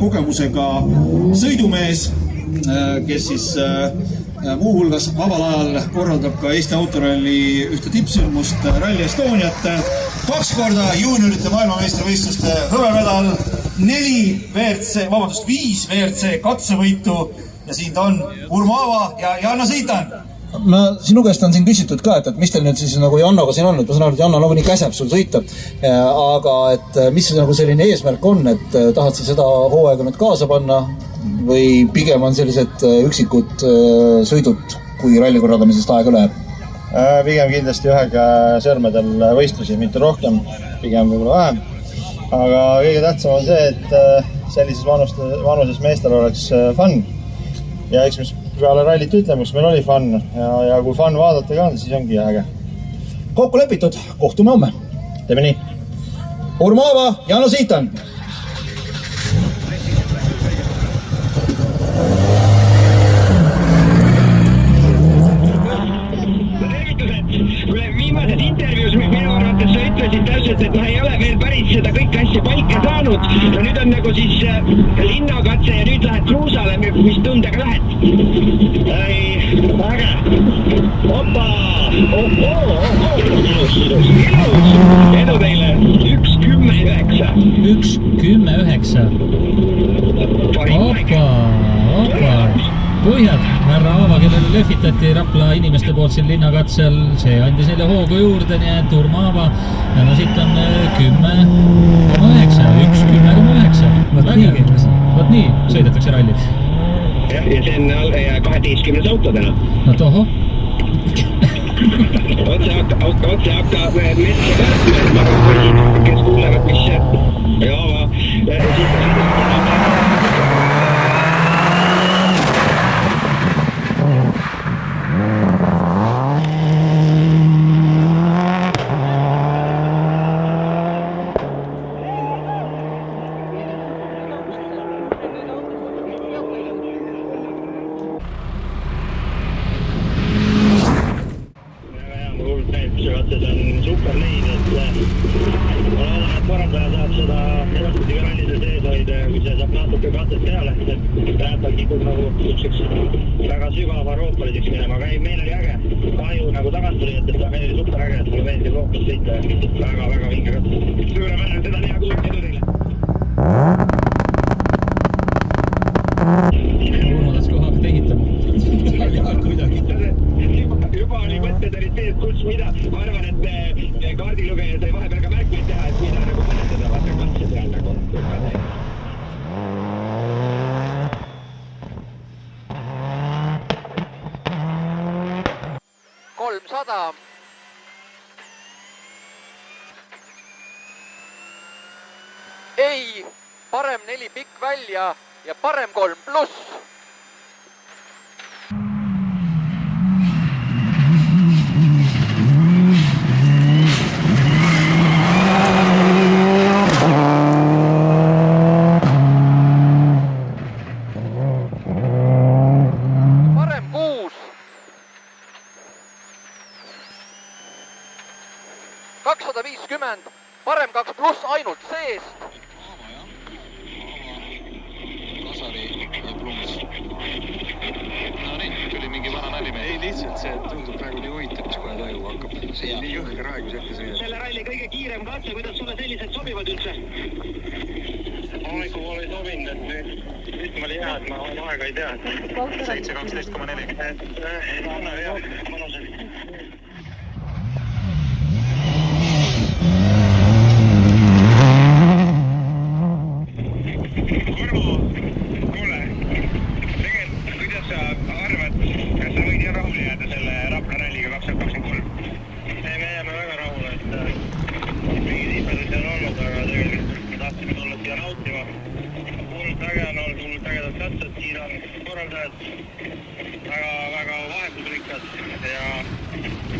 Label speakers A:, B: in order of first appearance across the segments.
A: kogemusega sõidumees, kes siis muuhulgas vabal ajal korraldab ka Eesti autoralli ühte tippsündmust Rally Estoniat. 2 korda juuniorite maailmameistrivõistluste hõbemedal, 5 WRC katsevõitu ja siin ta on Urmo Aava ja Janno Siitan.
B: Sinu käest on siin küsitud ka, et mis teil nüüd siis nagu Jannoga siin on, et ma saan aru, et Janno nagunii käseb sul sõita, aga et mis nagu selline eesmärk on, et tahad sa seda hooaega nüüd kaasa panna või pigem on sellised üksikud sõidud, kui ralli korraldamisest aega läheb?
C: Pigem kindlasti ühega sõrmedel võistlusi, mitte rohkem, pigem võib-olla vähem. Aga kõige tähtsam on see, et sellises vanuses meestel oleks fun. Ja eks mis peale rallit ütleme, kus meil oli fun ja kui fun vaadata ka on, siis ongi äge.
B: Kokku lepitud, kohtume homme.
C: Teeme nii.
B: Urmo Aava, Janno Siitan.
D: Viimases intervjuus minu arvates sa ütlesid täpselt, et ei ole veel päris seda kõike asja paika saanud ja nüüd on nagu siis linnakatse ja nüüd lähed kruusale, mis tundega lähed? Äge! Opa! Ilus! Edu teile! 1.10.9
E: Opa! Põhjad, härra Aava, kellele lehvitati Rapla inimeste poolt siin linnakatsel, see andis neile hoogu juurde, nii et Urmo Aava, ja no siit on 10.9, 1.10.9. Võt nii, sõidetakse rallit.
D: Ja see on 12 autodena.
E: No toho.
D: Otse hakka metsa kärtme, kes kuulevad, mis ja Aava, see on super leid, et ma loodan, et korraldaja saab seda edaspidi ka rallide sees hoida ja kui see saab natuke katset peale, et rääpal kipub nagu väga sügava euroopaliseks minema, aga ei, meil oli äge. Kahju nagu tagant tuli, et meil oli super äge, et mulle meeldib Euroopas sõita väga vinge katset. Suurepärane, seda on hea kuulda, edu teile!
E: Urmo, kui hakata ehitama?
D: Kuidagi. Juba oli mõtted olid teed, kus mida, ma arvan, et kaardilugeja sai vahepeal ka märkmeid teha, et mida nagu mõnetada, vaata katse peal nagu.
F: 300. Ei, parem 4 pikk välja ja parem 3 pluss. Parem 6. 250, parem 2 pluss ainult seest.
G: Kasari ja Plums. No nii, tuli mingi vana nali meil.
H: Ei, lihtsalt see tundub praegu nii huvitav, mis kohe toimub hakkab. See on nii jõhker aeg, mis ette sõidab.
D: Selle ralli kõige kiirem katse, kuidas sulle sellised sobivad üldse?
H: Hommikul ei sobinud, et nüüd ma oli hea, et ma aega ei tea.
G: 7.12.4.
H: Anna hea, mõnusalt.
D: Urmo, kuule, tegelikult, kuidas sa arvad, kas sa võid rahule jääda selle Rapla ralliga 2023?
H: Me jääme väga rahule, et mingi tiipedusi on olnud, aga tegelikult me tahtsime tulla siia nautima. Hullult äge on olnud, hullult ägedad katsed, kiidan korraldajad, väga vahetusrikkad ja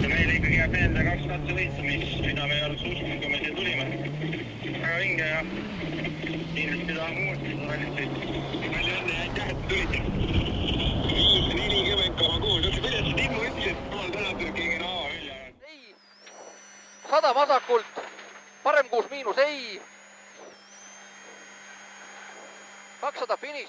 H: meile ikkagi jääb meelde 2 katsevõitu, mida me ei oleks uskunud, kui me siia tulime. Väga vinge ja kindlasti tahan uuesti seda rallit sõita.
D: Palju õnne ja aitäh, et tulite. 40,6. Kuidas see Timmu ütles, et pool tänatud keegi Aava välja?
F: Ei, 100 vasakult, parem 6 miinus ei. 200 finiš